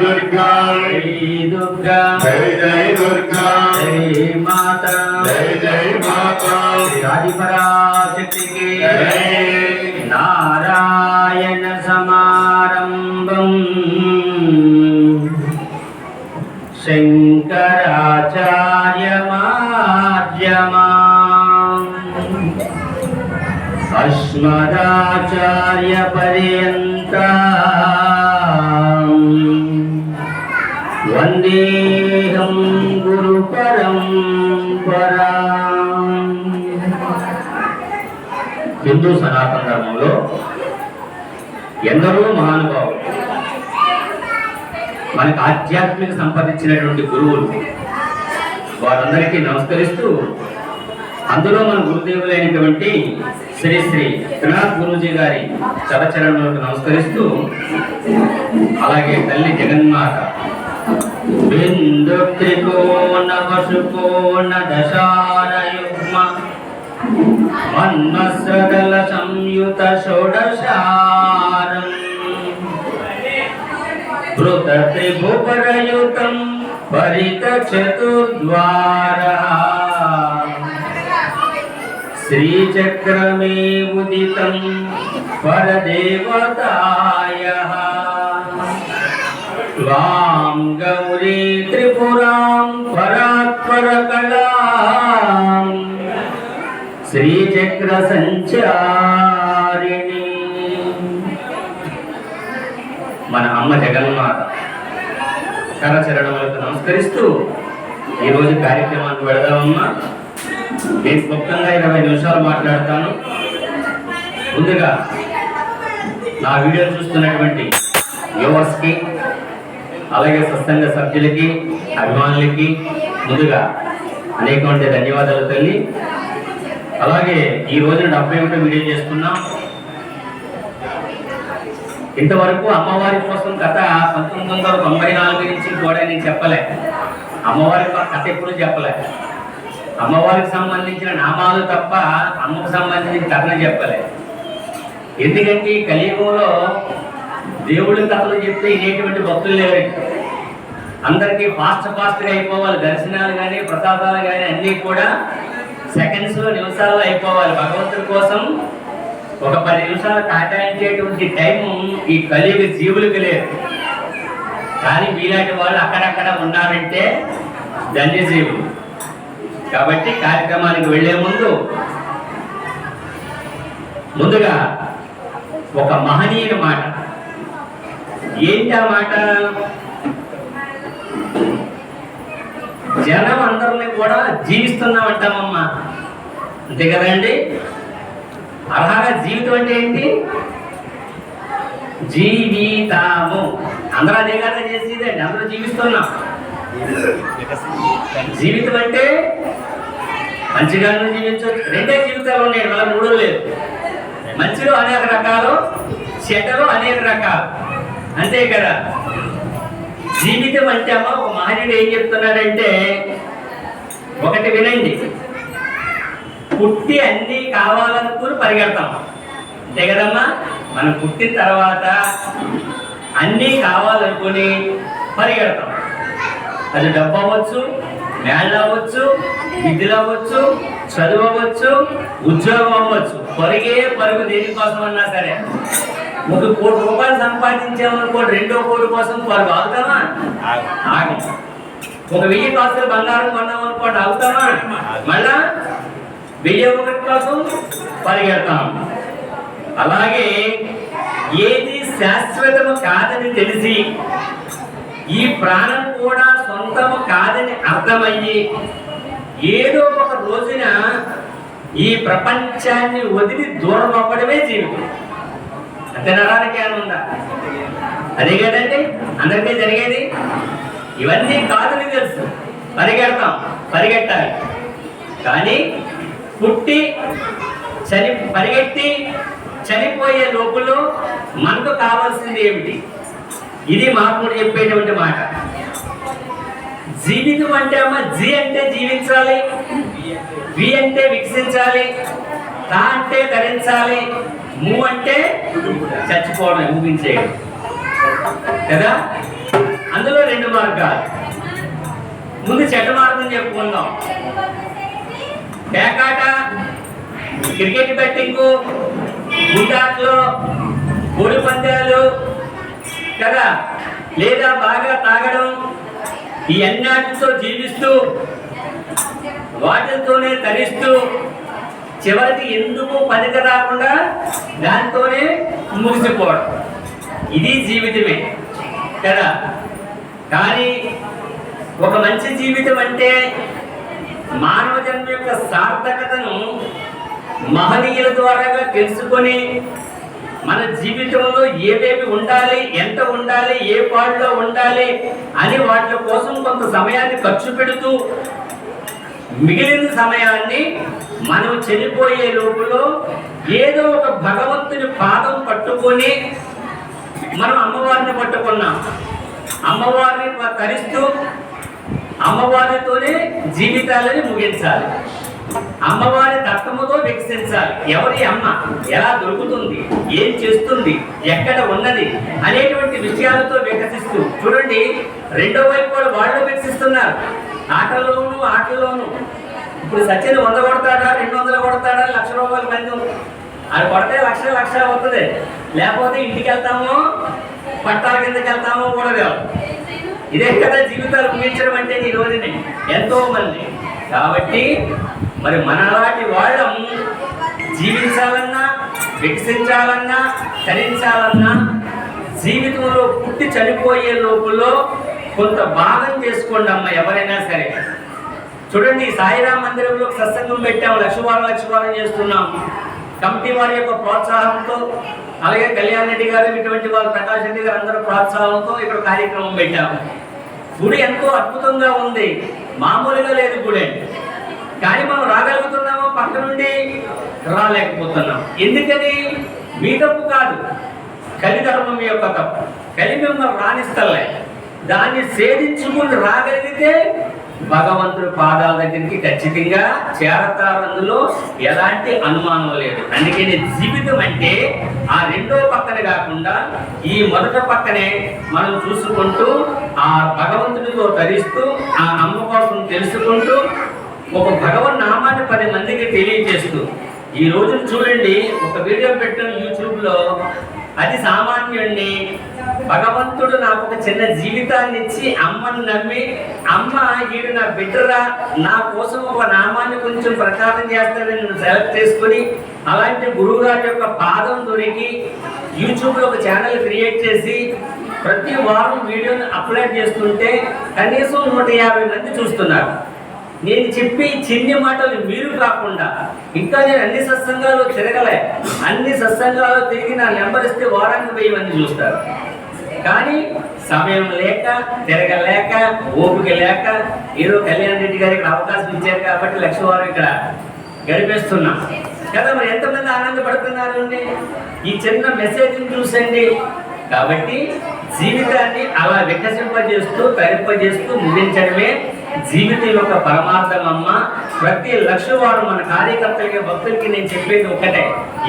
दुर्गा जय दुर्गा जय दुर्गा जय माता जय माता आदिपराशक्ति के जय नारायण समारंभम शंकराचार्य मध्यमाम् अस्मदाचार्य पर्यन्ताम् वन्देऽहं गुरु परम्पराम्। హిందూ సనాతన ధర్మంలో ఎందరో మహానుభావులు మనకు ఆధ్యాత్మిక సంపాదించినటువంటి గురువులు, వారందరికీ నమస్కరిస్తూ అందులో మన గురుదేవులైనటువంటి శ్రీ శ్రీ త్రినాథ్ గురూజీ గారి చరచరణులకు నమస్కరిస్తూ, అలాగే తల్లి జగన్మాత బిందు త్రికోణ వశుకోణ దశారయుగ్మ మన్మస్రదల సంయుత షోడశారం భృత త్రిభువరయుతం పరిత చతుర్ద్వార శ్రీచక్రమే ఉదితం పరదేవతాయః త్వాం గౌరీ త్రిపురాం పరాత్పరకళాం శ్రీచక్ర సంచారిణి. మన అమ్మ జగన్మాత కరచరణములకు నమస్కరిస్తూ ఈరోజు కార్యక్రమానికి వెళదామమ్మా. నేను క్లుప్తంగా 20 నిమిషాలు మాట్లాడతాను. ముందుగా నా వీడియో చూస్తున్నటువంటి వ్యూవర్స్కి, అలాగే సత్సంగ సభ్యులకి, అభిమానులకి ముందుగా అనేకమంది ధన్యవాదాలు తల్లి. అలాగే ఈ రోజున 71 వీడియో చేస్తున్నాం. ఇంతవరకు అమ్మవారి కోసం కథ 1994 నుంచి కూడా నేను చెప్పలే. అమ్మవారి కథ ఎప్పుడు చెప్పలే. అమ్మవారికి సంబంధించిన నామాలు తప్ప అమ్మకు సంబంధించిన కథను చెప్పలే. ఎందుకంటే ఈ కలియుగంలో దేవుడి కథలు చెప్తే ఇనేటువంటి భక్తులు లేరు. అందరికీ ఫాస్ట్గా అయిపోవాలి. దర్శనాలు కానీ ప్రసాదాలు కానీ అన్నీ కూడా సెకండ్స్లో నిమిషాల్లో అయిపోవాలి. భగవంతుడి కోసం ఒక 10 నిమిషాలు కేటాయించేటువంటి టైము ఈ కలియుగ జీవులకు లేదు. కానీ మీలాంటి వాళ్ళు అక్కడక్కడ ఉన్నారంటే ధన్యజీవులు. కాబట్టి కార్యక్రమానికి వెళ్లే ముందుగా ఒక మహనీయుడి మాట. ఏంటి ఆ మాట? జనం అందరినీ కూడా జీవిస్తున్నామంటామమ్మా, అంతే కదండి. అర్హంగా జీవితం అంటే ఏంటి? జీవితాము. అందరూ అదే కదా చేసేదండి. అందరూ జీవిస్తున్నాం. జీవితం అంటే మంచిగాను జీవించవచ్చు. 2 జీవితాలు ఉన్నాయి, మళ్ళీ 3 లేదు. మంచిలో అనేక రకాలు, చెడ్డలో అనేక రకాలు, అంతే కదా. జీవితం అంటే అమ్మ ఒక మహనీయుడు ఏం చెప్తున్నాడంటే, ఒకటి వినండి, పుట్టి అన్నీ కావాలనుకుని పరిగెడతాం, అంతే కదమ్మా. మనం పుట్టిన తర్వాత అన్నీ కావాలనుకుని పరిగెడతాం. అది డబ్బు అవ్వచ్చు, మేళ్ళు అవ్వచ్చు, విద్యలు అవ్వచ్చు, చదువు అవ్వచ్చు, ఉద్యోగం అవ్వచ్చు. పరుగు దేనికోసం అన్నా సరే. 1 కోటి రూపాయలు సంపాదించామనుకోండి, 2వ కోటి కోసం పరుగు ఆగుతామా? ఆగం. 1000 కాసులు బంగారం కొన్నామనుకోండి, ఆగుతామా? మళ్ళా 1001 కోసం పరిగెడతాం. అలాగే ఏది శాశ్వతము కాదని తెలిసి, ఈ ప్రాణం కూడా సొంతము కాదని అర్థమయ్యి, ఏదో ఒక రోజున ఈ ప్రపంచాన్ని వదిలి దూరం అవ్వడమే జీవితం. అంతే. నరానికి అని ఉందా? అదే కదండి అందరికీ జరిగేది. ఇవన్నీ కాదని తెలుసు, పరిగెట్టాలి. కానీ పుట్టి పరిగెట్టి చనిపోయే లోపల మనకు కావాల్సింది ఏమిటి? ఇది మహాత్ముడు చెప్పేటువంటి మాట. జీవితం అంటే అమ్మ, జీ అంటే జీవించాలి, వి అంటే వికసించాలి, తా అంటే ధరించాలి, ము అంటే చచ్చిపోవడం, ఊహించేయడం కదా. అందులో 2 మార్గాలు. ముందు చెడ్డ మార్గం చెప్పుకుందాం. పేకాట, క్రికెట్ బెట్టింగ్, గుండాట్లో, కోడి పందాలు కదా, లేదా బాగా తాగడం, ఈ అన్నిటితో జీవిస్తూ వాటితోనే తరిస్తూ చివరికి ఎందుకు పనికి రాకుండా దాంతోనే ముగిసిపోవడం, ఇది జీవితమే కదా. కానీ ఒక మంచి జీవితం అంటే మానవ జన్మ యొక్క సార్థకతను మహనీయుల ద్వారా తెలుసుకొని మన జీవితంలో ఏవేవి ఉండాలి, ఎంత ఉండాలి, ఏ పాడులో ఉండాలి అని వాటి కోసం కొంత సమయాన్ని ఖర్చు పెడుతూ మిగిలిన సమయాన్ని మనం చనిపోయే లోపల ఏదో ఒక భగవంతుని పాదం పట్టుకొని, మనం అమ్మవారిని పట్టుకున్నాం, అమ్మవారిని తరిస్తూ అమ్మవారితోనే జీవితాలని ముగించాలి, అమ్మవారి తత్వముతో వికసించాలి. ఎవరి అమ్మ, ఎలా దొరుకుతుంది, ఏం చేస్తుంది, ఎక్కడ ఉన్నది అనేటువంటి విషయాలతో వికసిస్తూ చూడండి. రెండో వైపు వాళ్ళు వికసిస్తున్నారు, ఆటల్లోనూ. ఇప్పుడు సచిన్ 100 కొడతాడా, 200 కొడతాడా, 1,00,000 రూపాయలు మంది అది కొడితే లక్ష అవుతుంది. లేకపోతే ఇంటికి వెళ్తామో పట్టాల కిందకి వెళ్తామో కూడా లేవు. ఇదే కదా జీవితాలు ముగించడం అంటే ఈ రోజుని ఎంతో మంది. కాబట్టి మరి మనలాంటి వాళ్ళం జీవించాలన్నా, వికసించాలన్నా, తరించాలన్నా జీవితంలో పుట్టి చనిపోయే లోపల కొంత భాగం చేసుకోండి అమ్మ, ఎవరైనా సరే. చూడండి, సాయిరాం మందిరంలో సత్సంగం పెట్టాము, లక్షవారం చేస్తున్నాం. కమిటీ వారి యొక్క ప్రోత్సాహంతో, అలాగే కళ్యాణ్ రెడ్డి గారు, ఇటువంటి వారు, ప్రకాష్ రెడ్డి గారు అందరూ ప్రోత్సాహంతో ఇక్కడ కార్యక్రమం పెట్టాము. గుడి ఎంతో అద్భుతంగా ఉంది, మామూలుగా లేదు గుడి. కానీ మనం రాగలుగుతున్నామో, పక్క నుండి రాలేకపోతున్నాం. ఎందుకని? మీ తప్పు కాదు, కలిధర్మం యొక్క తప్పు. కలి మిమ్మల్ని రాణిస్తలే. దాన్ని సేధించుకుని రాగలిగితే భగవంతుడి పాదాల దగ్గరికి ఖచ్చితంగా చేరతారు, అందులో ఎలాంటి అనుమానం లేదు. అందుకని జీవితం అంటే ఆ రెండో పక్కన కాకుండా ఈ మొదట పక్కనే మనం చూసుకుంటూ ఆ భగవంతుడితో తరిస్తూ ఆ అమ్మ కోసం తెలుసుకుంటూ ఒక భగవన్ నామాన్ని 10 మందికి తెలియజేస్తూ ఈ రోజు చూడండి. ఒక వీడియో పెట్టిన యూట్యూబ్లో, అది సామాన్యుడిని భగవంతుడు నాకు ఒక చిన్న జీవితాన్ని ఇచ్చి అమ్మని నమ్మి, అమ్మ ఈడు నా బిడ్డరా, నా కోసం ఒక నామాన్ని కొంచెం ప్రచారం చేస్తాడని నేను సెలెక్ట్ చేసుకుని, అలాంటి గురువు గారి యొక్క పాదం దొరికి యూట్యూబ్లో ఒక ఛానల్ క్రియేట్ చేసి ప్రతి వారం వీడియోని అప్లోడ్ చేస్తుంటే కనీసం 150 మంది చూస్తున్నారు. నేను చెప్పి చిన్ని మాటలు మీరు కాకుండా ఇంకా నేను అన్ని సత్సంగాలు తిరగలే, అన్ని సత్సంగాలు తిరిగి నా నెంబర్ ఇస్తే వారానికి 1000 మంది చూస్తారు. కానీ సమయం లేక, తిరగలేక, ఓపిక లేక, ఏదో కళ్యాణ్ రెడ్డి గారికి అవకాశం ఇచ్చారు కాబట్టి 1,00,000 వారం ఇక్కడ గడిపేస్తున్నాం కదా. మరి ఎంతమంది ఆనందపడుతున్నారు అండి ఈ చిన్న మెసేజ్ని చూసండి. కాబట్టి జీవితాన్ని అలా వికసింపజేస్తూ, తరింపజేస్తూ ముగించడమే జీవితం యొక్క పరమార్థం అమ్మ. ప్రతి 1,00,000 వారు మన కార్యకర్తలకి, భక్తులకి నేను చెప్పేది ఒకటే,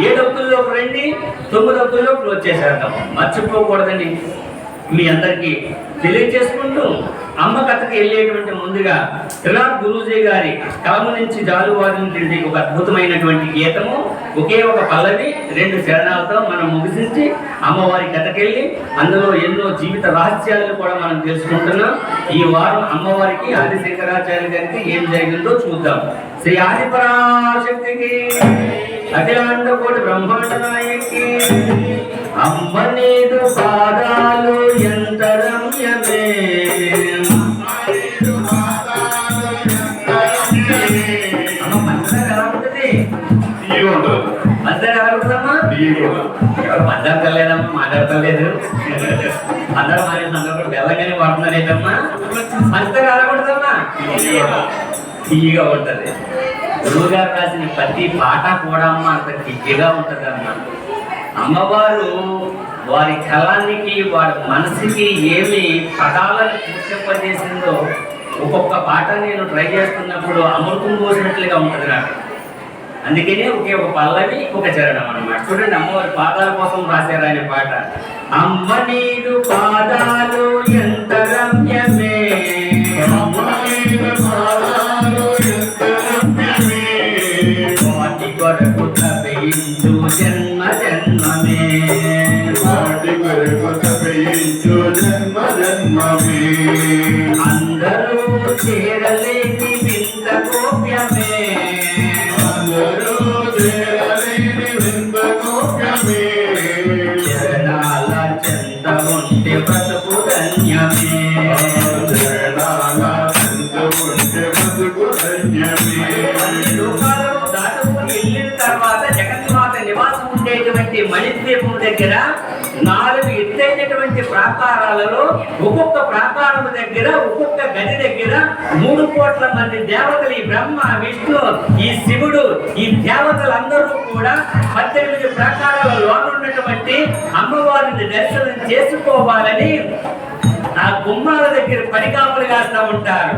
7 అవుతుల్లోకి రండి, 9 అవుతుల్లోకి క్లోజ్ చేసేద్దాం. మర్చిపోకూడదండి. మీ అందరికీ తెలియజేసుకుంటూ అమ్మ కథకి వెళ్ళేటువంటి ముందుగా త్రినాథ్ గురూజీ గారి కలము నుంచి జాలువారి నుండి ఒక అద్భుతమైనటువంటి గీతము, ఒకే ఒక పల్లవి, 2 చరణాలతో మనం ముగిసించి అమ్మవారి కథకెళ్ళి అందులో ఎన్నో జీవిత రహస్యాలను కూడా మనం తెలుసుకుంటున్నాం. ఈ వారం అమ్మవారికి, ఆది శంకరాచార్య గారికి ఏం జరిగిందో చూద్దాం. శ్రీ ఆదిపరాశక్తికి, అఖిలాండ కోటి బ్రహ్మాండ నాయకి, అమ్మ నీదు పాదాలు ఎంత రమ్యమే, అమ్మ పంచదార ఎలా ఉంటుంది? పంచదార ఎలా ఉంటుందమ్మా? పంచదార తల్లేదమ్మా, మాట్లాడతలేదు. అందరూ మానే సందర్భంలో బెల్లగానే వాడుతున్నారు ఏంటమ్మా? పంచదార ఎలా ఉంటుందమ్మా? తీయగా ఉంటుంది. గురువు గారు రాసిన ప్రతి పాట కూడా అమ్మ అంత తీయగా ఉంటుందమ్మా. అమ్మవారు వారి కళానికి, వారి మనసుకి ఏమి పదాలను పూర్తింపజేసిందో ఒక్కొక్క పాట నేను ట్రై చేస్తున్నప్పుడు అమృతం పోసినట్లుగా ఉంటుంది నాకు. అందుకనే ఒకే ఒక పల్లవి, ఒక చరణం అన్నమాట. చూడండి, అమ్మవారి పాదాల కోసం రాశారు ఆయన పాట. అమ్మ నీదు పాదాలు ఎంత జన్మ జన్మమే అందరూ చేరలేని వింత గోప్యమే అందరూ చేరలేని వింత గోప్యమే చరణాల చెంత ఉంటే బ్రతుకు ధన్యమే చరణాల చెంత ఉంటే బ్రతుకు ధన్యమే లోకాలను దాటుకుని వెళ్ళిన తర్వాత జగన్మాత నివాసం ఉండేటువంటి మణిద్వీపం దగ్గర 4 ఎత్తైనటువంటి ప్రాకారాలలో ఒక్కొక్క ప్రాకారం దగ్గర ఒక్కొక్క గది దగ్గర 3 కోట్ల మంది దేవతలు, ఈ బ్రహ్మ విష్ణు ఈ శివుడు ఈ దేవతలందరూ కూడా 18 ప్రాకారాల లోన ఉన్నటువంటి అమ్మవారిని దర్శనం చేసుకోవాలని ఆ గుమ్మాల దగ్గర పడికాపులు కాస్తూ ఉంటారు.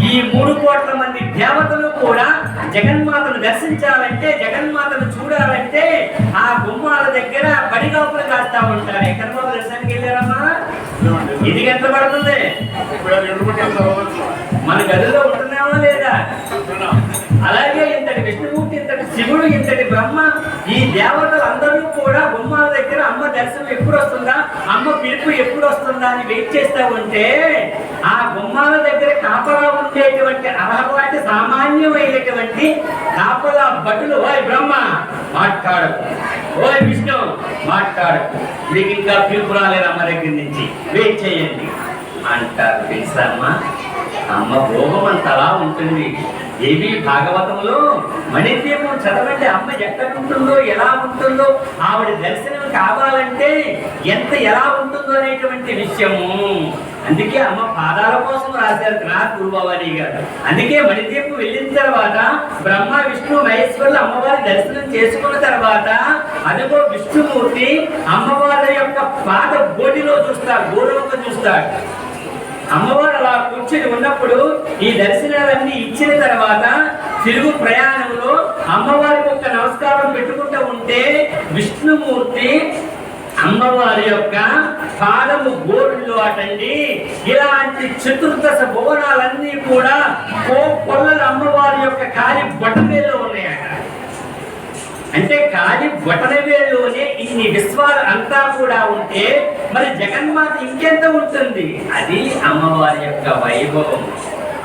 ఈ 3 కోట్ల మంది దేవతలు కూడా జగన్మాతను దర్శించాలంటే, జగన్మాతను చూడాలంటే ఆ గుమ్మాల దగ్గర పడికాపులు కాస్తా ఉంటారు. ఎక్కడ దర్శనానికి వెళ్ళారమ్మా? ఇది ఎంత పడుతుంది? మన గదిలో ఉంటున్నామా లేదా? అలాగే ఇంతటి విష్ణుమూర్తి, ఇంతటి శివుడు, ఇంతటి బ్రహ్మ ఈ దేవతలు అందరూ కూడా గుమ్మాల దగ్గర అమ్మ దర్శనం ఎప్పుడు వస్తుందా, అమ్మ పిలుపు ఎప్పుడు వస్తుందా అని వెయిట్ చేస్తా ఉంటే ఆ గుమ్మాల దగ్గర కాపలా ఉండేటువంటి అర్హపాటి సామాన్యమైనటువంటి కాపలా భటులు, ఓయ్ బ్రహ్మ మాట్లాడు, ఓయ్ విష్ణు మాట్లాడు, మీకు ఇంకా పిలుపు రాలేదు అమ్మ దగ్గర నుంచి, వెయిట్ చేయండి అంటారు. తెలుసమ్మా, అమ్మ భోగం అంతలా ఉంటుంది. దేవి భాగవతంలో మణిద్వీపం చదవండి, అమ్మ ఎక్కడ ఉంటుందో ఎలా ఉంటుందో, ఆవిడ దర్శనం కావాలంటే ఎలా ఉంటుందో అనేటువంటి విషయము. అందుకే అమ్మ పాదాల కోసం రాశారు త్రినాథ్ గురుభవాని గారు. అందుకే మణిద్వీపం వెళ్ళిన తర్వాత బ్రహ్మ విష్ణు మహేశ్వరులు అమ్మవారి దర్శనం చేసుకున్న తర్వాత అదిగో విష్ణుమూర్తి అమ్మవారి యొక్క పాద బోటిలో చూస్తాడు, గౌరవంగా చూస్తాడు. అమ్మవారు అలా కూర్చుని ఉన్నప్పుడు ఈ దర్శనాలన్నీ ఇచ్చిన తర్వాత తిరుగు ప్రయాణంలో అమ్మవారికి ఒక నమస్కారం పెట్టుకుంటూ ఉంటే విష్ణుమూర్తి అమ్మవారి యొక్క పాదము గోరుల్లో అటండి ఇలాంటి చతుర్దశ భువనాలన్నీ కూడా కొల్లలు అమ్మవారి యొక్క కాలి బొట్టవేల్లో ఉన్నాయట. అంటే కాలి బొటనవేలులోనే ఇన్ని విశ్వాలు అంతా కూడా ఉంటే మరి జగన్మాత ఇంకెంత ఉంటుంది? అది అమ్మవారి యొక్క వైభవం.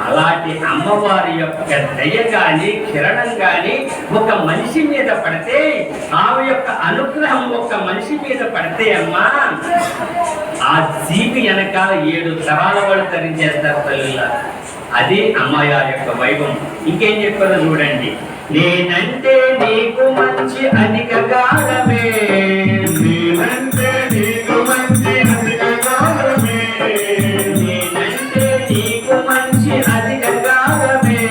అలాంటి అమ్మవారి యొక్క దయ కానీ కిరణం కానీ ఒక మనిషి మీద పడితే, ఆమె యొక్క అనుగ్రహం ఒక మనిషి మీద పడితే అమ్మా ఆ జీవి వెనకాల 7 తరాల వాడు తరించేస్తారు తల్లుల. అది అమ్మవారి యొక్క వైభవం. ఇంకేం చెప్పారో చూడండి. నేనంటే నీకు మంచి అధిక గాఢమే, నేనంటే నీకు మంచి అధిక గాఢమే, నేనంటే నీకు మంచి అధిక గాఢమే,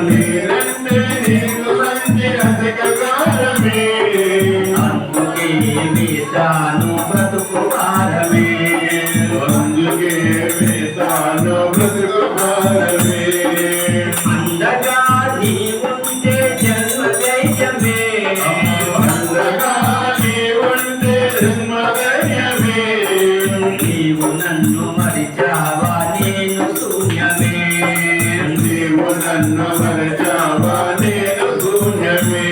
నేనంటే నీకు మంచి అధిక గాఢమే, అందుకే వేసాను బ్రతుకు భారమే, అందుకే వేసాను బ్రతుకు భారమే, అందగా నీవుంటే జన్మ దైత్యమే, అందగా నీవుంటే జన్మ ధన్యమే, నీవు నన్ను మరిచావా నేను శూన్యమే, నీవు నన్ను మరచావా నేను శూన్యమే.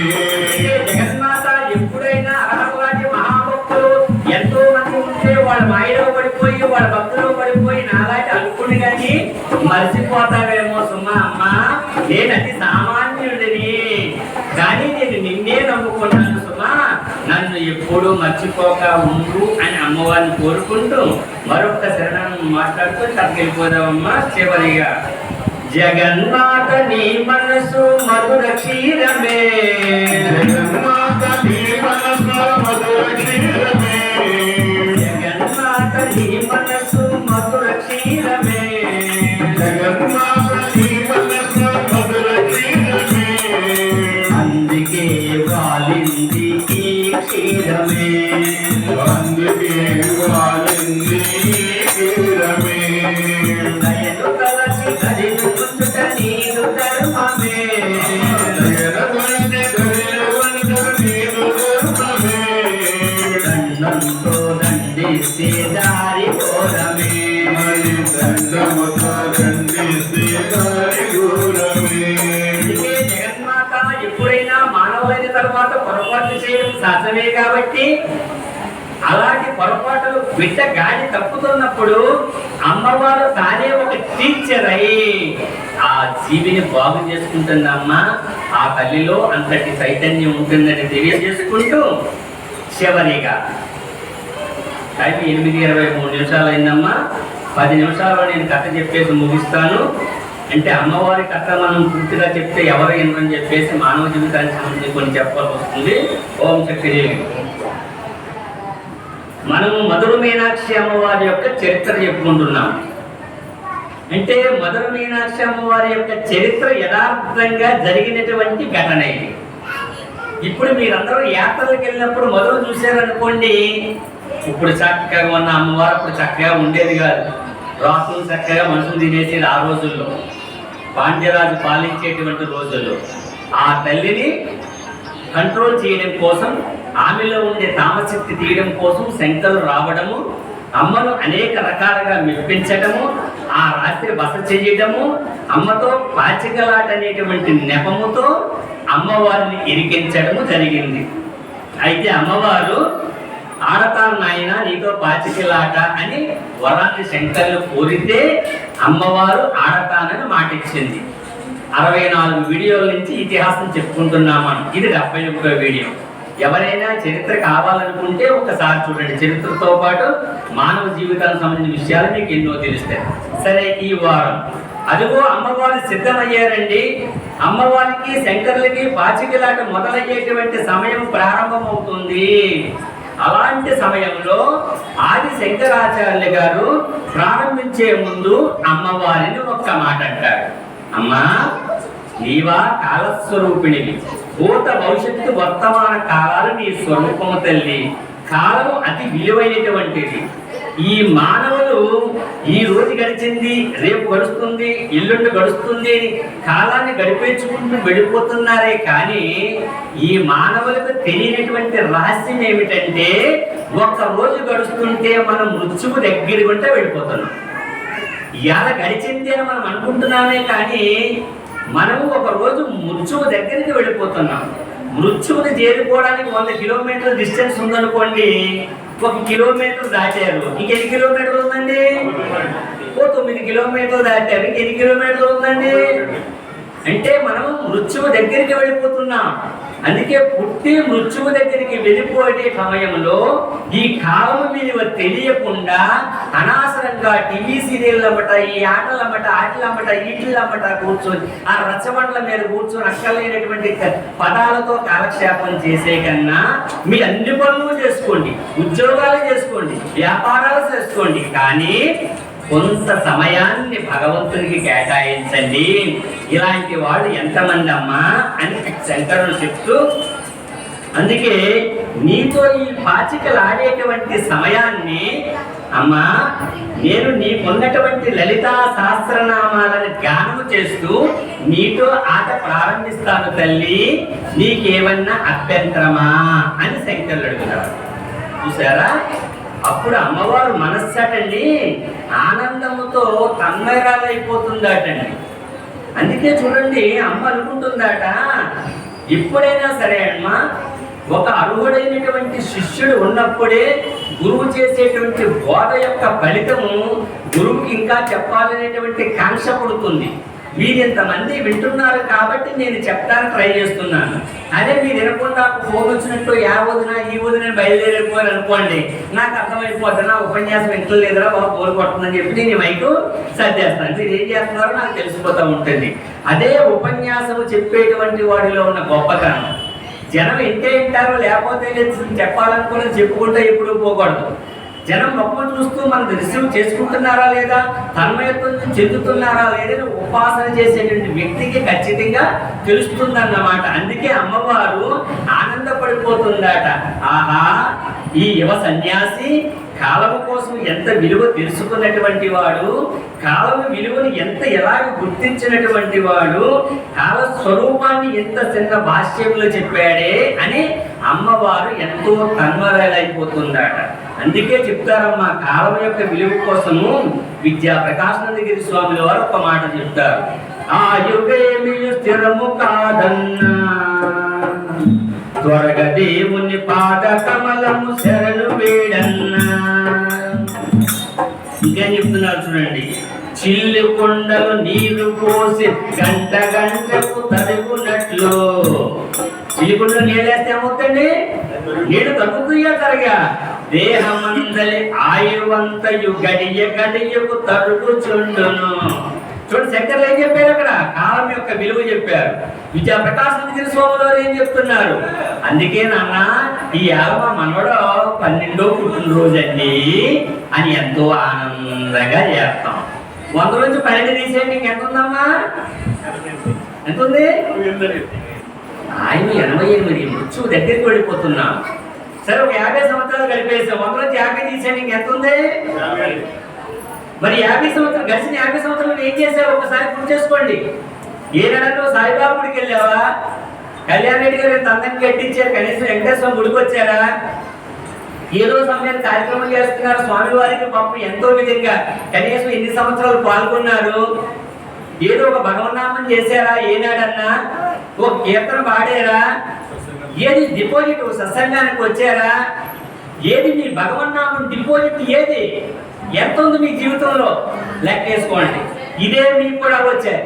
జగన్మాత ఎప్పుడైనా అర్హపాటి మహాభక్తులు ఎంతో మంది ఉంటే వాళ్ళ మాయలో పడిపోయి వాళ్ళ భక్తులు పడిపోయి నాలాంటి అనుకుని కానీ మర్చిపోతావేమో సుమా అమ్మ, నేను అతి సామాన్యుడిని కానీ నేను నిన్నే నమ్ముకున్నాను సుమా, నన్ను ఎప్పుడూ మర్చిపోక ఉండు అని అమ్మవారిని కోరుకుంటూ మరొక శరణం మాట్లాడుతూ కథకెళ్ళిపోదామమ్మా. చివరిగా జగన్మాత నీ మనసు మధుర క్షీరమే, జగన్మాత నీ మనసు మధుర క్షీరమే, జగన్మాత నీ మనసు మధుర క్షీరమే, జగన్మాత నీ మనసు మధుర క్షీరమే, అందుకే వాలింది ఈ క్షీరమే, అందుకే వాలింది క్షీరమే, దయను తలచి దరిను ఉంచుట నీదు ధర్మమే, జగన్మాత ధన్యవంతుడు నీవు ధర్మమే, దండంతో దండిస్తే దారి ఘోరమే, మరి దండముతో దండిస్తే దారి ఘోరమే. అందుకే జగన్మాత ఎప్పుడైనా మానవులైన తర్వాత పొరపాటు చేయడం సహజమే కాబట్టి అలాంటి పొరపాటులు బిడ్డ గాడి తప్పుతున్నప్పుడు అమ్మవారు తానే ఒక టీచర్ అయి ఆ జీవిని బాగు చేసుకుంటుందమ్మా. ఆ తల్లిలో అంతటి చైతన్యం ఉంటుందని తెలియజేసుకుంటూ చివరిగా టైం 8:23 అయిందమ్మా. 10 నిమిషాల్లో నేను కథ చెప్పేసి ముగిస్తాను. అంటే అమ్మవారి కథ మనం పూర్తిగా చెప్తే ఎవరు ఏంటని చెప్పేసి మానవ జీవితానికి సంబంధించి కొన్ని చెప్పాల్సి వస్తుంది. ఓం శక్తి. మనము మధుర మీనాక్షి అమ్మవారి యొక్క చరిత్ర చెప్పుకుంటున్నాం. అంటే మధుర మీనాక్షి అమ్మవారి యొక్క చరిత్ర యథార్థంగా జరిగినటువంటి ఘటన ఇది. ఇప్పుడు మీరందరూ యాత్రలకు వెళ్ళినప్పుడు మధుర చూశారనుకోండి, ఇప్పుడు చక్కగా ఉన్న అమ్మవారు అప్పుడు చక్కగా ఉండేది కాదు. రాసులు చక్కగా మనుషులు తినేసేది ఆ రోజుల్లో, పాండ్యరాజు పాలించేటువంటి రోజుల్లో. ఆ తల్లిని కంట్రోల్ చేయడం కోసం, ఆమెలో ఉండే తామశక్తి తీయడం కోసం శంకరులు రావడము, అమ్మను అనేక రకాలుగా మెప్పించడము, ఆ రాత్రి బస చేయడము, అమ్మతో పాచికలాట అనేటువంటి నెపముతో అమ్మవారిని ఇరికించడము జరిగింది. అయితే అమ్మవారు ఆడతాను నాయన నీతో పాచికలాట అని వరాన్ని శంకరులు కోరితే అమ్మవారు ఆడతానని మాటిచ్చింది. 64 వీడియోల నుంచి ఇతిహాసం చెప్పుకుంటున్నామని. ఇది 71వ వీడియో. ఎవరైనా చరిత్ర కావాలనుకుంటే ఒకసారి చూడండి. చరిత్రతో పాటు మానవ జీవితానికి సంబంధించిన విషయాలు మీకు ఎన్నో తెలుస్తాయి. సరే, ఈ వారం అదిగో అమ్మవారు సిద్ధమయ్యారండి. అమ్మవారికి శంకరులకి పాచికలాట మొదలయ్యేటువంటి సమయం ప్రారంభమవుతుంది. అలాంటి సమయంలో ఆది శంకరాచార్యులు గారు ప్రారంభించే ముందు అమ్మవారిని ఒక్క మాట అంటారు. అమ్మా, నీవా కాలస్వరూపిణివి, భూత భవిష్యత్తు వర్తమాన కాలాలు నీ స్వరూపము తల్లి. కాలము అతి విలువైనటువంటిది. ఈ మానవులు ఈ రోజు గడిచింది, రేపు గడుస్తుంది, ఎల్లుండి గడుస్తుంది, కాలాన్ని గడిపేసుకుంటూ వెళ్ళిపోతున్నారే కానీ ఈ మానవులకు తెలియనటువంటి రహస్యం ఏమిటంటే, ఒక్క రోజు గడుస్తుంటే మనం మృత్యువు దగ్గరికి ఉంటే వెళ్ళిపోతున్నాం. ఇవాళ గడిచింది అని మనం అనుకుంటున్నామే కానీ మనము ఒక రోజు మృత్యువు దగ్గరికి వెళ్ళిపోతున్నాం. మృత్యువుని చేరుకోవడానికి 100 కిలోమీటర్ల డిస్టెన్స్ ఉందనుకోండి, 1 కిలోమీటర్ దాటారు, ఇంకెన్ని కిలోమీటర్లు ఉందండి? 9 కిలోమీటర్లు దాటారు, ఇంకెన్ని కిలోమీటర్లు ఉందండి? అంటే మనం మృత్యువు దగ్గరికి వెళ్ళిపోతున్నాం. అందుకే పుట్టి మృత్యువు దగ్గరికి వెళ్ళిపోయే సమయంలో ఈ కాలం విలువ తెలియకుండా అనవసరంగా టీవీ సీరియల్లమ్మట, ఈ ఆటలమ్మట ఈటిలమ్మట కూర్చొని ఆ రచ్చబండ్ల మీద కూర్చొని అక్కర్లేనటువంటి పదాలతో కాలక్షేపం చేసే కన్నా మీ అన్ని పనులు చేసుకోండి, ఉద్యోగాలు చేసుకోండి, వ్యాపారాలు చేసుకోండి, కానీ కొంత సమయాన్ని భగవంతునికి కేటాయించండి. ఇలాంటి వాళ్ళు ఎంతమంది అమ్మా అని శంకరులు చెప్తూ, అందుకే నీతో ఈ పాచికలు ఆడేటువంటి సమయాన్ని అమ్మా నేను నీకున్నటువంటి లలితా సహస్రనామాలను గానము చేస్తూ నీతో ఆట ప్రారంభిస్తాను తల్లి, నీకేమన్నా అభ్యంతరమా అని శంకరులు అడుగుతారు. చూసారా? అప్పుడు అమ్మవారు మనస్సటండి ఆనందముతో తన్మయరాలైపోతుందటండి. అందుకే చూడండి, అమ్మ అనుకుంటుందట, ఎప్పుడైనా సరే అమ్మా ఒక అర్హుడైనటువంటి శిష్యుడు ఉన్నప్పుడే గురువు చేసేటువంటి బోధ యొక్క ఫలితము గురువుకి ఇంకా చెప్పాలనేటువంటి కాంక్ష పుడుతుంది. మీరు ఇంతమంది వింటున్నారు కాబట్టి నేను చెప్తాను ట్రై చేస్తున్నాను. అదే మీరు వినకుండా ఫోన్ వచ్చినట్టు వదిన ఈ వదిన బయలుదేరిపోయారు అనుకోండి, నాకు అర్థమైపోతున్నా ఉపన్యాసం వింటలేదురా బాబు బోరు కొడుతుందని చెప్పి నేను మైకు సర్దేస్తాను. మీరు ఏం చేస్తున్నారో నాకు తెలిసిపోతూ ఉంటుంది. అదే ఉపన్యాసము చెప్పేటువంటి వాడిలో ఉన్న గొప్పతనం. జనం ఎంటే వింటారో లేకపోతే చెప్పాలనుకుని చెప్పుకుంటే ఎప్పుడు పోకూడదు. జనం మొక్కలు చూస్తూ మనం రిసీవ్ చేసుకుంటున్నారా లేదా, తన్మయత్వం చెందుతున్నారా లేదని ఉపాసన చేసేటువంటి వ్యక్తికి ఖచ్చితంగా తెలుస్తుందన్నమాట. అందుకే అమ్మవారు ఆనందపడిపోతుందట. ఆహా, ఈ యువ సన్యాసి కాలము కోసం ఎంత విలువ తెలుసుకున్నటువంటి వాడు, కాలము విలువను ఎలాగ గుర్తించినటువంటి వాడు, కాల స్వరూపాన్ని ఎంత చిన్న భాష్యంలో చెప్పాడే అని అమ్మవారు ఎంతో తన్మయలైపోతుందట. అందుకే చెప్తారమ్మా, కాలం యొక్క విలువ కోసము విద్యా ప్రకాశానందగిరి స్వాముల వారు ఒక మాట చెప్తారు. ఆయువేమి స్థిరము కాదన్నా, త్వరగా దేవుని పాద కమలము శరణు లేడన్నా. ఇంకా చెప్తున్నారు చూడండి, చిల్లు కొండలు నీరు పోసి గంట గంటకు తరుగునట్లు. చిల్లికొండలు నీళ్ళు వేస్తే ఏమవుతండి? నీళ్ళు తగ్గుతాయా తరగా? దేహమందలి ఆయువంతయు గడియ గడియకు తరుగుచుండును. చూడండి, శంకర్లు ఏం చెప్పారు అక్కడ? కాలం యొక్క విలువ చెప్పారు. విద్యాప్రకాశం స్వామి వారు ఏం చెప్తున్నారు? అందుకే నాన్న ఈ ఆల్మ మనవడో 12వ పుట్టినరోజు అండి అని ఎంతో ఆనందంగా చేస్తాం. 100 నుంచి 12 తీసేయండి, ఇంకెంత ఉందమ్మా? ఎంత ఉంది? ఆయన 88, మృత్యువు దగ్గరికి వెళ్ళిపోతున్నాం. సరే, ఒక 50 సంవత్సరాలు గడిపేసాం. 100 నుంచి 50 తీసేయండి, ఇంకెంత ఉంది? మరి 50 సంవత్సరాలు గడిచిన 50 సంవత్సరాలు ఏం చేసావు? ఒకసారి గుర్తు చేసుకోండి. ఏనాడో సాయిబాబా గుడికి వెళ్ళావా? కళ్యాణ్ రెడ్డి గారు ఎంత అందంగా కట్టించారు. కనీసం వెంకటేశ్వర గుడికి వచ్చారా? ఏదో సమయాన్ని కార్యక్రమం చేస్తున్నారు. స్వామివారికి పాపం ఎంతో విధంగా కనీసం ఎన్ని సంవత్సరాలు పాల్గొన్నారు? ఏదో ఒక భగవన్నామం చేశారా? ఏనాడన్నా ఒక కీర్తన పాడారా? ఏది డిపాజిట్ సత్సంగానికి వచ్చారా? ఏది మీ భగవన్నామం డిపాజిట్? ఏది ఎంత ఉంది మీ జీవితంలో? లెక్కేసుకోండి. ఇదే మీకు కూడా వచ్చాయి.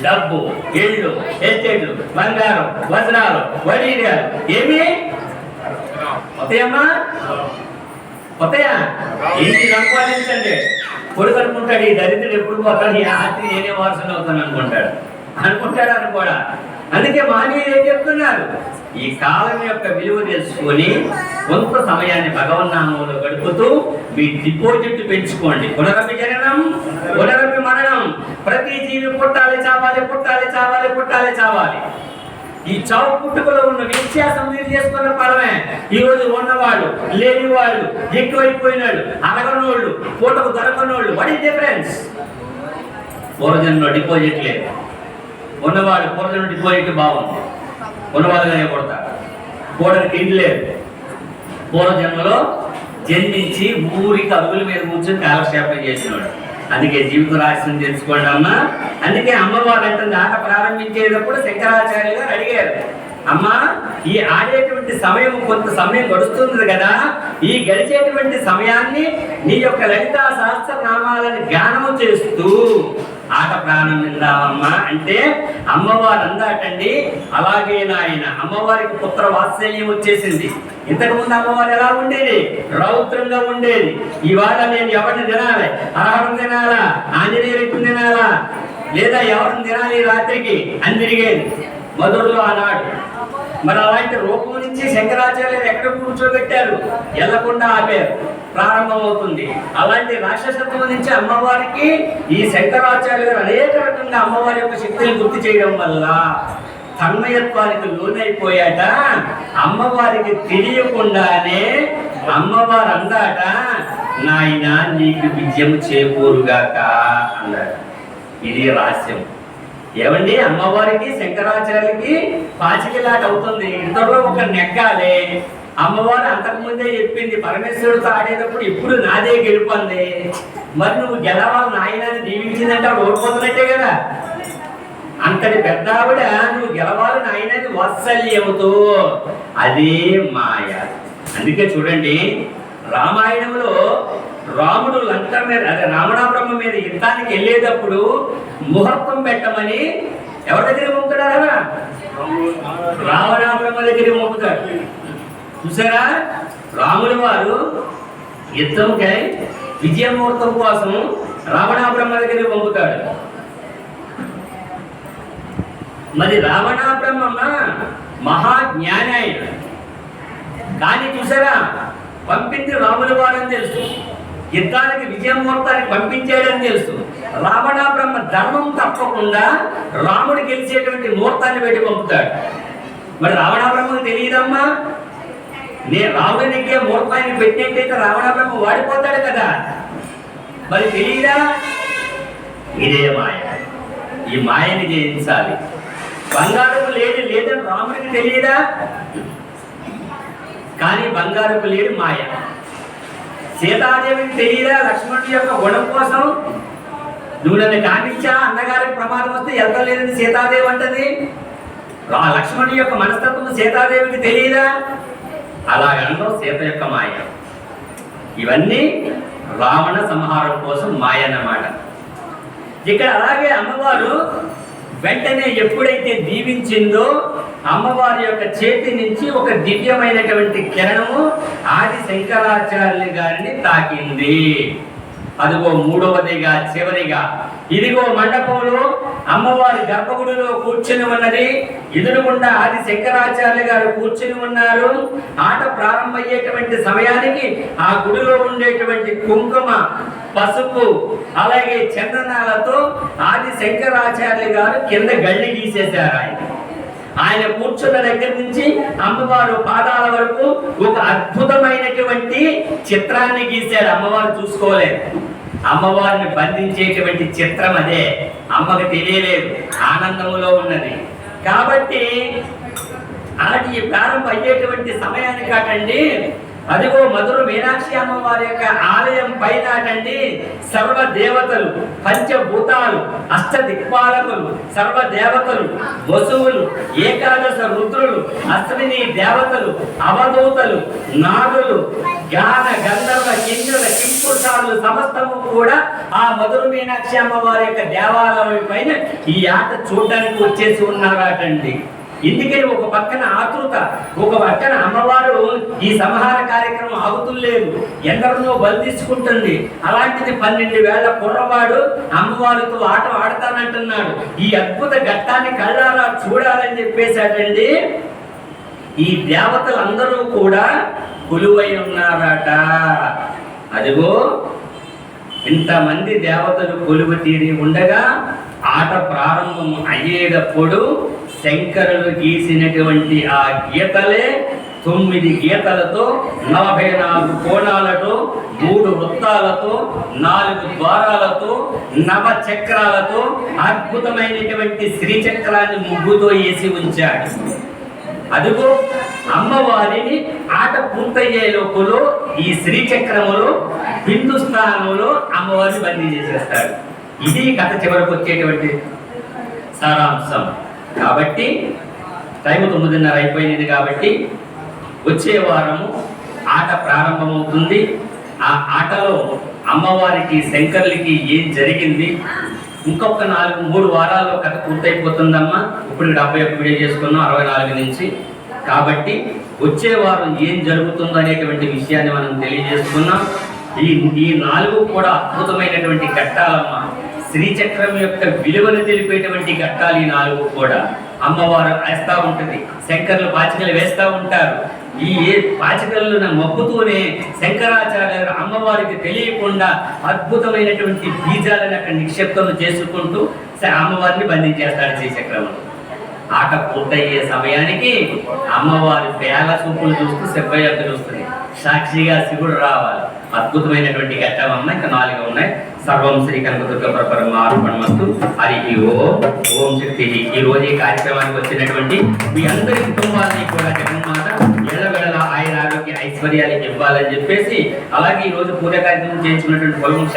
డబ్బు, ఇళ్ళు, ఎస్టేట్లు, బంగారం, వజ్రాలు, వడీరాలు ఏమి వస్తాయమ్మా? వస్తాయా? ఏంటి సంపాదించండి. కొడుకు అనుకుంటాడు, ఈ దరిద్రుడు ఎప్పుడు పోతాడు, ఈ ఆస్తి నేనే వారసుని అవుతాను అనుకుంటాడు అనుకోడా. అందుకే మహనీయులు ఏం చెప్తున్నారు? ఈ కాలం యొక్క విలువ తెలుసుకొని కొంత సమయాన్ని భగవన్నామంలో గడుపుతూ మీ డిపాజిట్ పెంచుకోండి. పునరపి జననం, పునరపి మరణం. ప్రతి జీవి పుట్టాలి, చావాలి, పుట్టాలి, చావాలి, పుట్టాలి, చావాలి. ఈ చావు పుట్టుకలో ఉన్న వ్యత్యాసం మీరు చేసుకున్న పరమే. ఈ రోజు ఉన్నవాళ్ళు, లేని వాళ్ళు, ఎక్కువైపోయినాడు, అడగనోళ్ళు, పూటకు దొరకనోళ్ళు. What is difference? పూర్వజన్మలో డిపాజిట్ లేదు. ఉన్నవాడు పూర్వజన్మ డిపాజిట్ బాగుంది, ఉన్నవాళ్ళుగానే కొడతారు. పూటకి ఇంటి లేదు. పూర్వజన్మలో జన్మించి ఊరికి అరుగుల మీద కూర్చొని కాలక్షేపం చేసినాడు. అందుకే జీవిత రహస్యం తెలుసుకోండి అమ్మా. అందుకే అమ్మవారు అంటుంది, ఆట ప్రారంభించేటప్పుడు శంకరాచార్య గారు అడిగారు, అమ్మా ఈ ఆడేటువంటి సమయం కొంత సమయం గడుస్తుంది కదా, ఈ గడిచేటువంటి సమయాన్ని నీ యొక్క లలితా సహస్రనామాలను గానము చేస్తూ ఆట ప్రారంభిద్దామమ్మా అంటే అమ్మవారు అందాటండి, అలాగే నాయన అమ్మవారికి పుత్ర వాత్సల్యం వచ్చేసింది. ఇంతకుముందు అమ్మవారు ఎలా ఉండేది? రౌద్రంగా ఉండేది. ఇవాళ నేను ఎవరిని తినాలి? ఆహారం తినాలా? ఆంజనేయుడిని తినాలా? లేదా ఎవరిని తినాలి రాత్రికి అని తిరిగేది మధురలో ఆనాడు. మరి అలాంటి రూపం నుంచి శంకరాచార్యులు ఎక్కడ కూర్చోబెట్టారు? ఎల్లకుండా ఆపారు. ప్రారంభమవుతుంది. అలాంటి రాక్షసత్వం నుంచి అమ్మవారికి ఈ శంకరాచార్యులు గారు అనేక రకంగా అమ్మవారి యొక్క శక్తిని గుర్తు చేయడం వల్ల తన్మయత్వానికి లోనైపోయాట. అమ్మవారికి తెలియకుండానే అమ్మవారు అందాట, నాయన నీకు విజయం చేకూరుగాక అన్నాడు. ఇది రహస్యం. ఏమండి, అమ్మవారికి శంకరాచార్యులకి పాచికలాట అవుతుంది. ఇద్దరులో ఒక నెగ్గాలి. అమ్మవారు అంతకుముందే చెప్పింది, పరమేశ్వరుడితో ఆడేటప్పుడు ఇప్పుడు నాదే గెలుపంది. మరి నువ్వు గెలవాలి నాయనని దీవించిందంటే ఆవిడ ఓడిపోతున్నట్టే కదా. అంతటి పెద్ద ఆవిడ నువ్వు గెలవాలి నాయనని వాత్సల్యముతో, అదే మాయ. అందుకే చూడండి, రామాయణంలో రాముడు లంక మీద, అదే రావణాబ్రహ్మ మీద యుద్ధానికి వెళ్ళేటప్పుడు ముహూర్తం పెట్టమని ఎవరి దగ్గర మొక్కుతాడా? రావణాబ్రహ్మ దగ్గర మొక్కుతాడు. చూసారా, రాముడు వారు యుద్ధంకై విజయముహూర్తం కోసం రావణాబ్రహ్మ దగ్గర పంపుతాడు. మరి రావణాబ్రహ్మ మహాజ్ఞాని ఆయన, కానీ చూసారా పంపింది రాముల వారని తెలుసు, యుద్ధానికి విజయముహూర్తానికి పంపించాడని తెలుసు. రావణాబ్రహ్మ ధర్మం తప్పకుండా రాముడు గెలిచేటువంటి ముహూర్తాన్ని పెట్టి పంపుతాడు. మరి రావణాబ్రహ్మకు తెలియదమ్మా, నేను రాముడి నెగ్గే ముహూర్తాన్ని పెట్టినట్టయితే రావణాబ్రహ్మ వాడిపోతాడు కదా. మరి తెలియదా? ఇదే మాయ. ఈ మాయని జయించాలి. బంగారపు లేదని రాముడికి తెలియదా? కానీ బంగారపు లేడు మాయ. సీతాదేవికి తెలియదా? లక్ష్మణుడి యొక్క గుణం కోసం నువ్వు నన్ను కామించా, అన్నగారికి ప్రమాదం వస్తే వెళ్తలేదని సీతాదేవి అంటది. లక్ష్మణుడి యొక్క మనస్తత్వం సీతాదేవికి తెలియదా? అలాగనడం సీత యొక్క మాయ. ఇవన్నీ రావణ సంహారం కోసం మాయ అన్నమాట. ఇక్కడ అలాగే అమ్మవారు వెంటనే ఎప్పుడైతే దీవించిందో అమ్మవారి యొక్క చేతి నుంచి ఒక దివ్యమైనటువంటి కిరణము ఆది శంకరాచార్యులు గారిని తాకింది. అదిగో మూడవదిగా చివరిగా ఇదిగో మండపంలో అమ్మవారి గర్భగుడిలో కూర్చుని ఉన్నది. ఎదురుగుండా ఆది శంకరాచార్య గారు కూర్చుని ఉన్నారు. ఆట ప్రారంభమయ్యేటువంటి సమయానికి ఆ గుడిలో ఉండేటువంటి కుంకుమ, పసుపు అలాగే చందనాలతో ఆది శంకరాచార్య గారు కింద గళ్ళి గీసేశారు. ఆయన కూర్చున్న దగ్గర నుంచి అమ్మవారు పాదాల వరకు ఒక అద్భుతమైనటువంటి చిత్రాన్ని గీశాడు. అమ్మవారు చూసుకోలేదు. అమ్మవారిని బంధించేటువంటి చిత్రం అదే. అమ్మకు తెలియలేదు, ఆనందములో ఉన్నది. కాబట్టి అలాంటి ప్రారంభం అయ్యేటువంటి సమయానికి కాకండి, అదిగో మధుర మీనాక్షి అమ్మవారి యొక్క ఆలయం పైన అటండి సర్వ దేవతలు, పంచభూతాలు, అష్ట దిక్పాలకులు, సర్వ దేవతలు, వసువులు, ఏకాదశ రుద్రులు, అశ్విని దేవతలు, అవధూతలు, నాగులు, గాన గంధర్వ కిన్నెర కింపురుషాలు సమస్తము కూడా ఆ మధుర మీనాక్షి అమ్మవారి యొక్క దేవాలయం పైన ఈ ఆట చూడడానికి వచ్చేసి ఉన్నారటండి. ఇందుకని ఒక పక్కన ఆతృత, ఒక పక్కన అమ్మవారు ఈ సంహార కార్యక్రమం ఆగుతులేదు, ఎందరినో బలి తీసుకుంటుంది. అలాంటిది 12 వేళ్ల కుర్రవాడు అమ్మవారితో ఆట ఆడతానంటున్నాడు. ఈ అద్భుత ఘట్టాన్ని కళ్ళారా చూడాలని చెప్పేశాడండి. ఈ దేవతలందరూ కూడా కొలువై ఉన్నారట. అదిగో ఇంతమంది దేవతలు కొలువు తీరి ఉండగా ఆట ప్రారంభం అయ్యేటప్పుడు శంకరులు గీసినటువంటి ఆ గీతలే 9 గీతలతో 44 కోణాలతో 3 వృత్తాలతో 4 ద్వారాలతో నవచక్రాలతో అద్భుతమైనటువంటి శ్రీచక్రాన్ని ముగ్గుతో వేసి ఉంచాడు. అదిగో అమ్మవారిని ఆట పూర్తయ్యే లోపల ఈ శ్రీచక్రములో బిందు స్థానంలో అమ్మవారిని బందీ చేసేస్తాడు. ఇది కథ చివరకు వచ్చేటువంటి సారాంశం. కాబట్టి టైం 9:30 అయిపోయింది. కాబట్టి వచ్చే వారము ఆట ప్రారంభమవుతుంది. ఆ ఆటలో అమ్మవారికి శంకర్లకి ఏం జరిగింది, ఇంకొక 3 వారాల్లో కథ పూర్తయిపోతుందమ్మా. ఇప్పుడు 71 వీడియో చేసుకున్నాం 64 నుంచి. కాబట్టి వచ్చే వారం ఏం జరుగుతుందో అనేటువంటి విషయాన్ని మనం తెలియజేసుకున్నాం. ఈ 4 కూడా అద్భుతమైనటువంటి ఘట్టాలమ్మా. శ్రీచక్రం యొక్క విలువను తెలిపేటువంటి ఘట్టాలు ఈ 4 కూడా. అమ్మవారు వేస్తూ ఉంటుంది, శంకర్లు పాచికలు వేస్తూ ఉంటారు. ఈ పాచికలను మబ్బుతూనే శంకరాచార్యులు అమ్మవారికి తెలియకుండా అద్భుతమైనటువంటి బీజాలను అక్కడ నిక్షిప్తం చేసుకుంటూ అమ్మవారిని బంధించేస్తాడు శ్రీచక్రంలో. ఆట పూర్తయ్యే సమయానికి అమ్మవారి పేల చూపులు చూస్తూ శివయ్య చూస్తుంది. సాక్షిగా శివుడు రావాలి. అద్భుతమైనటువంటి ఘట్టమమ్మ. ఇంకా 4 ఉన్నాయి. సర్వం శ్రీ కనకదుర్గ పరపరమార్పణమస్తు. హరి ఓం శక్తి. ఈ రోజు ఈ కార్యక్రమానికి వచ్చినటువంటి మీ అందరి కుటుంబాలని కూడా జగన్మాత ఎల్లవేళలా ఆయన ఆరోగ్య ఐశ్వర్యాలు ఇవ్వాలని చెప్పేసి, అలాగే ఈ రోజు పూజ కార్యక్రమం చేయించుకున్నటువంటి పొలం